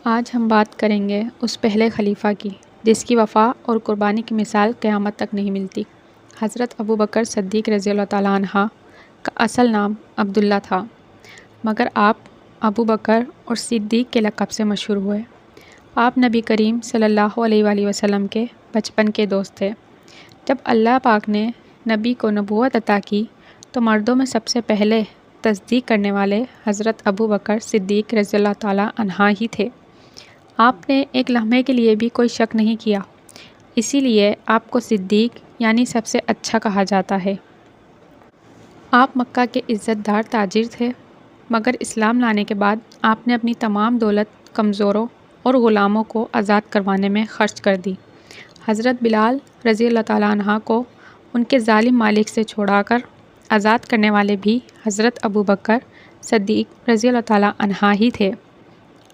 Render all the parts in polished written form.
آج ہم بات کریں گے اس پہلے خلیفہ کی جس کی وفا اور قربانی کی مثال قیامت تک نہیں ملتی۔ حضرت ابوبکر صدیق رضی اللہ تعالیٰ عنہ کا اصل نام عبداللہ تھا، مگر آپ ابوبکر اور صدیق کے لقب سے مشہور ہوئے۔ آپ نبی کریم صلی اللہ علیہ وآلہ وسلم کے بچپن کے دوست تھے۔ جب اللہ پاک نے نبی کو نبوت عطا کی تو مردوں میں سب سے پہلے تصدیق کرنے والے حضرت ابوبکر صدیق رضی اللہ تعالیٰ عنہ ہی تھے۔ آپ نے ایک لمحے کے لیے بھی کوئی شک نہیں کیا، اسی لیے آپ کو صدیق یعنی سب سے اچھا کہا جاتا ہے۔ آپ مکہ کے عزت دار تاجر تھے، مگر اسلام لانے کے بعد آپ نے اپنی تمام دولت کمزوروں اور غلاموں کو آزاد کروانے میں خرچ کر دی۔ حضرت بلال رضی اللہ تعالیٰ عنہ کو ان کے ظالم مالک سے چھڑا کر آزاد کرنے والے بھی حضرت ابوبکر صدیق رضی اللہ تعالیٰ عنہ ہی تھے۔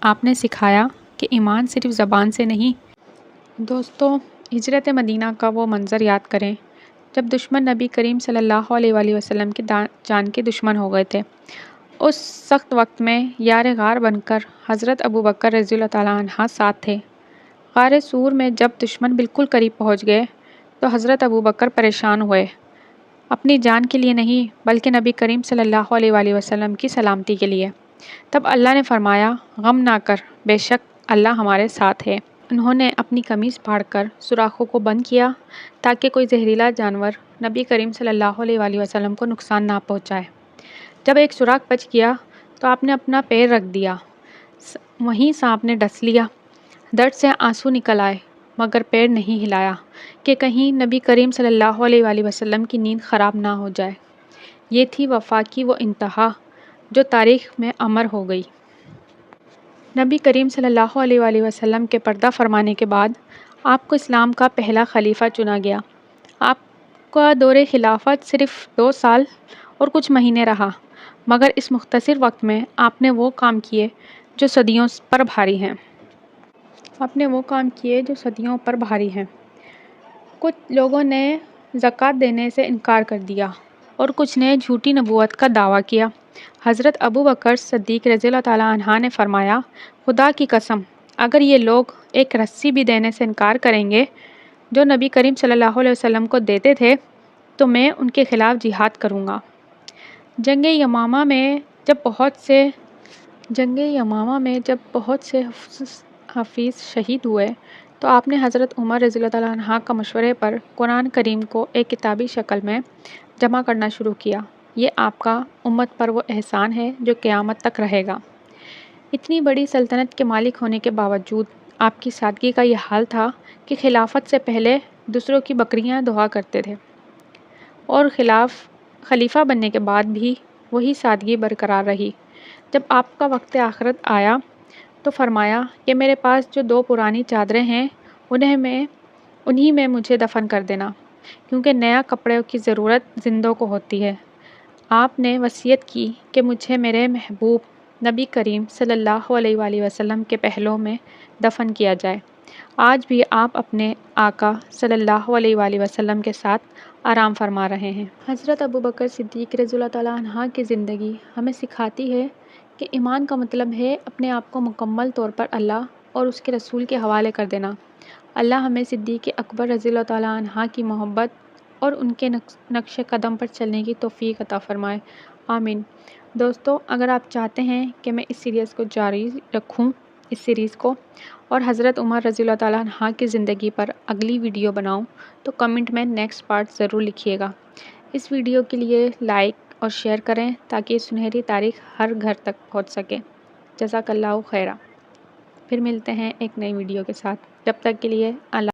آپ نے سکھایا کہ ایمان صرف زبان سے نہیں۔ دوستو، ہجرت مدینہ کا وہ منظر یاد کریں جب دشمن نبی کریم صلی اللہ علیہ وآلہ وسلم کی جان کے دشمن ہو گئے تھے۔ اس سخت وقت میں یار غار بن کر حضرت ابوبکر رضی اللہ تعالیٰ عنہ ساتھ تھے۔ غار سور میں جب دشمن بالکل قریب پہنچ گئے تو حضرت ابوبکر پریشان ہوئے، اپنی جان کے لیے نہیں بلکہ نبی کریم صلی اللہ علیہ وآلہ وسلم کی سلامتی کے لیے۔ تب اللہ نے فرمایا، غم نہ کر، بے شک اللہ ہمارے ساتھ ہے۔ انہوں نے اپنی قمیص پھاڑ کر سوراخوں کو بند کیا تاکہ کوئی زہریلا جانور نبی کریم صلی اللہ علیہ وآلہ وسلم کو نقصان نہ پہنچائے۔ جب ایک سوراخ بچ گیا تو آپ نے اپنا پیر رکھ دیا، وہیں سانپ نے ڈس لیا۔ درد سے آنسو نکل آئے مگر پیر نہیں ہلایا کہ کہیں نبی کریم صلی اللہ علیہ وآلہ وسلم کی نیند خراب نہ ہو جائے۔ یہ تھی وفا کی وہ انتہا جو تاریخ میں امر ہو گئی۔ نبی کریم صلی اللہ علیہ وآلہ وسلم کے پردہ فرمانے کے بعد آپ کو اسلام کا پہلا خلیفہ چنا گیا۔ آپ کا دور خلافت صرف 2 سال اور کچھ مہینے رہا، مگر اس مختصر وقت میں آپ نے وہ کام کیے جو صدیوں پر بھاری ہیں۔ کچھ لوگوں نے زکوٰۃ دینے سے انکار کر دیا اور کچھ نے جھوٹی نبوت کا دعویٰ کیا۔ حضرت ابوبکر صدیق رضی اللہ تعالیٰ عنہ نے فرمایا، خدا کی قسم، اگر یہ لوگ ایک رسی بھی دینے سے انکار کریں گے جو نبی کریم صلی اللہ علیہ وسلم کو دیتے تھے تو میں ان کے خلاف جہاد کروں گا۔ جنگ یمامہ میں جب بہت سے حفیظ شہید ہوئے تو آپ نے حضرت عمر رضی اللہ تعالیٰ عنہ کا مشورے پر قرآن کریم کو ایک کتابی شکل میں جمع کرنا شروع کیا۔ یہ آپ کا امت پر وہ احسان ہے جو قیامت تک رہے گا۔ اتنی بڑی سلطنت کے مالک ہونے کے باوجود آپ کی سادگی کا یہ حال تھا کہ خلافت سے پہلے دوسروں کی بکریاں دھوا کرتے تھے، اور خلیفہ بننے کے بعد بھی وہی سادگی برقرار رہی۔ جب آپ کا وقت آخرت آیا تو فرمایا کہ میرے پاس جو 2 پرانی چادریں ہیں انہی میں مجھے دفن کر دینا، کیونکہ نیا کپڑے کی ضرورت زندوں کو ہوتی ہے۔ آپ نے وصیت کی کہ مجھے میرے محبوب نبی کریم صلی اللہ علیہ وآلہ وسلم کے پہلو میں دفن کیا جائے۔ آج بھی آپ اپنے آقا صلی اللہ علیہ وآلہ وسلم کے ساتھ آرام فرما رہے ہیں۔ حضرت ابوبکر صدیق رضی اللہ تعالیٰ عنہ کی زندگی ہمیں سکھاتی ہے کہ ایمان کا مطلب ہے اپنے آپ کو مکمل طور پر اللہ اور اس کے رسول کے حوالے کر دینا۔ اللہ ہمیں صدیق اکبر رضی اللہ تعالیٰ عنہ کی محبت اور ان کے نقش قدم پر چلنے کی توفیق عطا فرمائے، آمین۔ دوستو، اگر آپ چاہتے ہیں کہ میں اس سیریز کو جاری رکھوں اور حضرت عمر رضی اللہ تعالیٰ عنہ کی زندگی پر اگلی ویڈیو بناؤں تو کمنٹ میں نیکسٹ پارٹ ضرور لکھیے گا۔ اس ویڈیو کے لیے لائک اور شیئر کریں تاکہ یہ سنہری تاریخ ہر گھر تک پہنچ سکے۔ جزاک اللہ خیرہ۔ پھر ملتے ہیں ایک نئی ویڈیو کے ساتھ، جب تک کے لیے اللہ